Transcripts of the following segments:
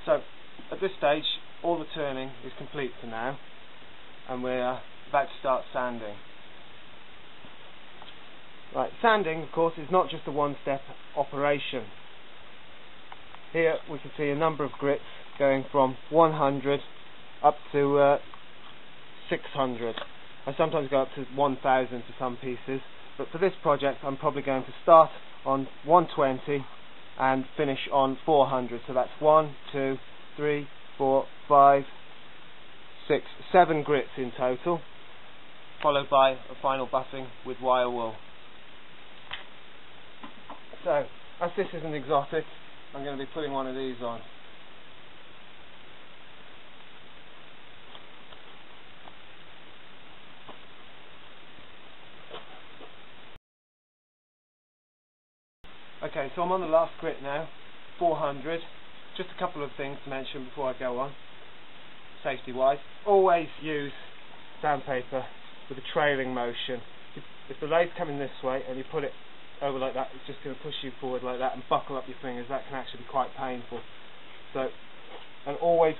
So at this stage all the turning is complete for now, and we're about to start sanding. Right, sanding of course is not just a one-step operation. Here we can see a number of grits going from 100 up to 600. I sometimes go up to 1000 for some pieces, but for this project I'm probably going to start on 120 and finish on 400. So that's 1, 2, 3, 4, 5, 6, 7 grits in total, followed by a final buffing with wire wool. So, as this is an exotic, I'm going to be putting one of these on. Okay, so I'm on the last grit now, 400. Just a couple of things to mention before I go on, safety wise. Always use sandpaper with a trailing motion. If the lathe's coming this way and you put it over like that, it's just going to push you forward like that and buckle up your fingers. That can actually be quite painful. So, and always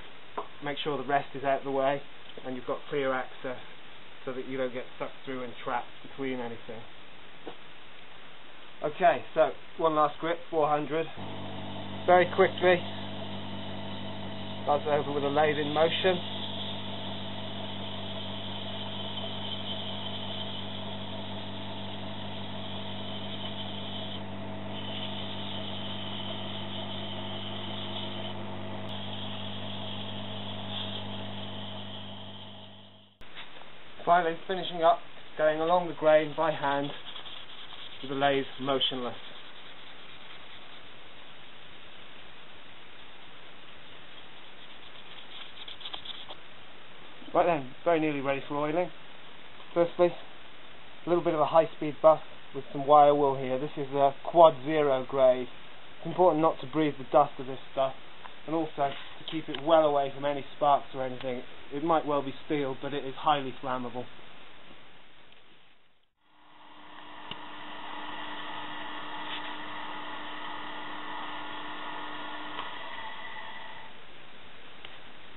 make sure the rest is out of the way and you've got clear access so that you don't get stuck through and trapped between anything. Okay, so one last grip, 400. Very quickly, that's over with a lathe in motion. Finally, finishing up, going along the grain by hand with the lathe motionless. Right then, very nearly ready for oiling. Firstly, a little bit of a high-speed buff with some wire wool here. This is a quad 0 grade. It's important not to breathe the dust of this stuff, and also to keep it well away from any sparks or anything. It might well be steel, but it is highly flammable.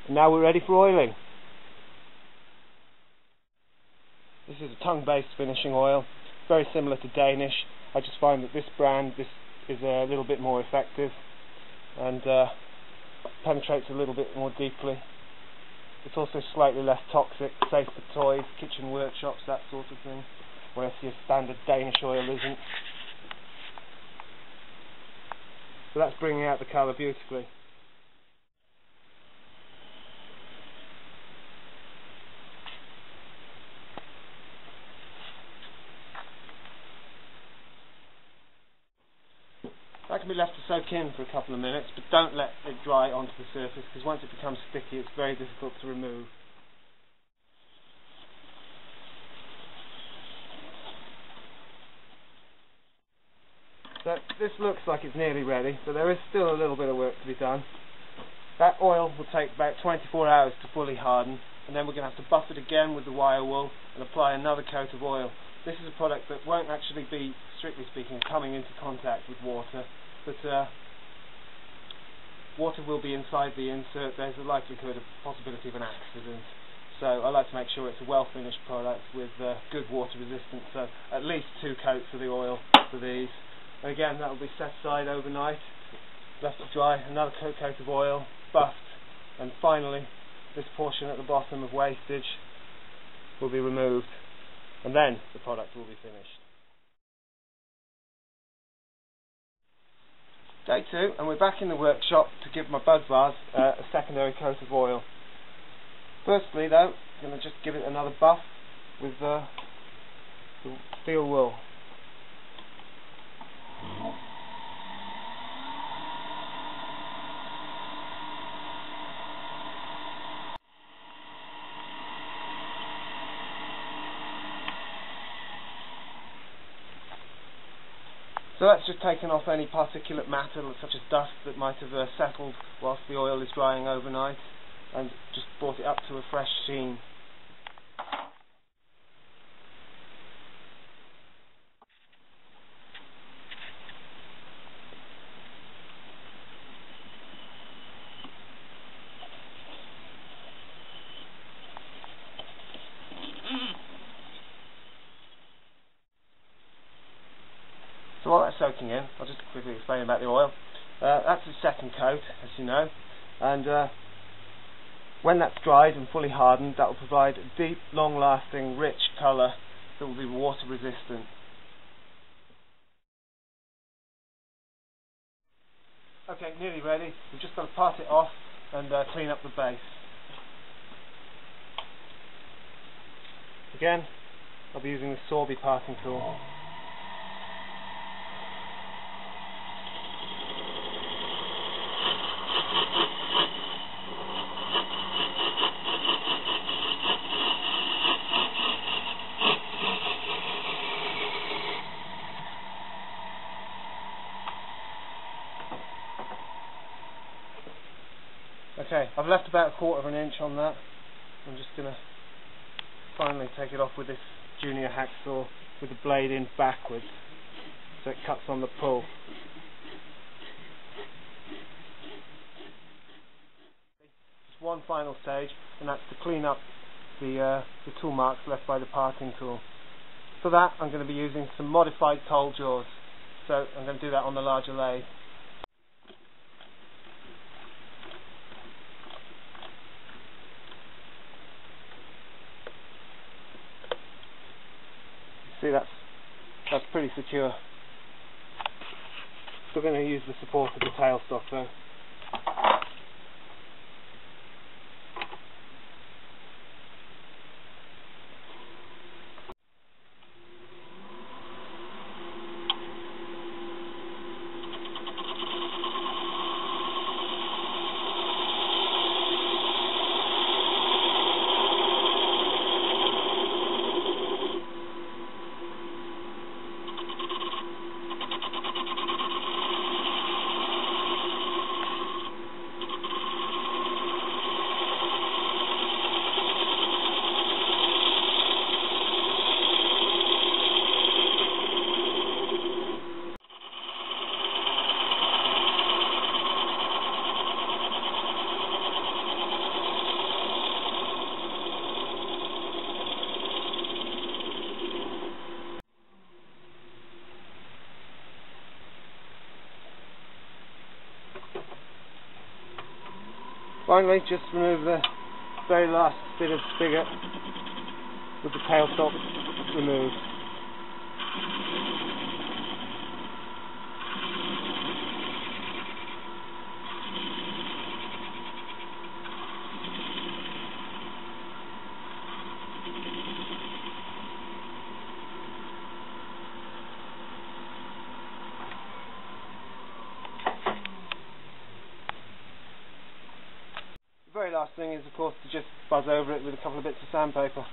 And now we're ready for oiling. This is a tongue-based finishing oil, very similar to Danish. I just find that this brand, this is a little bit more effective and penetrates a little bit more deeply. It's also slightly less toxic, safe for toys, kitchen workshops, that sort of thing, whereas your standard Danish oil isn't. So that's bringing out the colour beautifully. That can be left to soak in for a couple of minutes, but don't let it dry onto the surface, because once it becomes sticky it's very difficult to remove. So this looks like it's nearly ready, but there is still a little bit of work to be done. That oil will take about 24 hours to fully harden, and then we're going to have to buff it again with the wire wool and apply another coat of oil. This is a product that won't actually be, strictly speaking, coming into contact with water, but water will be inside the insert. There's a likelihood of possibility of an accident. So I like to make sure it's a well-finished product with good water resistance, so at least 2 coats of the oil for these. And again, that will be set aside overnight, left to dry, another coat of oil, buffed, and finally this portion at the bottom of wastage will be removed, and then the product will be finished. Day 2, and we're back in the workshop to give my bud vase a secondary coat of oil. Firstly though, I'm going to just give it another buff with the steel wool. So that's just taken off any particulate matter such as dust that might have settled whilst the oil is drying overnight, and just brought it up to a fresh sheen. soaking in. I'll just quickly explain about the oil. That's the second coat, as you know, and when that's dried and fully hardened, that will provide a deep, long-lasting, rich colour that will be water resistant. Okay, nearly ready. We've just got to part it off and clean up the base. Again, I'll be using the Sorby parting tool. Okay, I've left about 1/4 of an inch on that. I'm just going to finally take it off with this junior hacksaw with the blade in backwards so it cuts on the pull. Just one final stage, and that's to clean up the tool marks left by the parting tool. For that I'm going to be using some modified toll jaws, so I'm going to do that on the larger lathe. See, that's pretty secure. Still going to use the support of the tailstock though. Finally, just remove the very last bit of spigot with the tailstock removed. The very last thing is, of course, to just buzz over it with a couple of bits of sandpaper.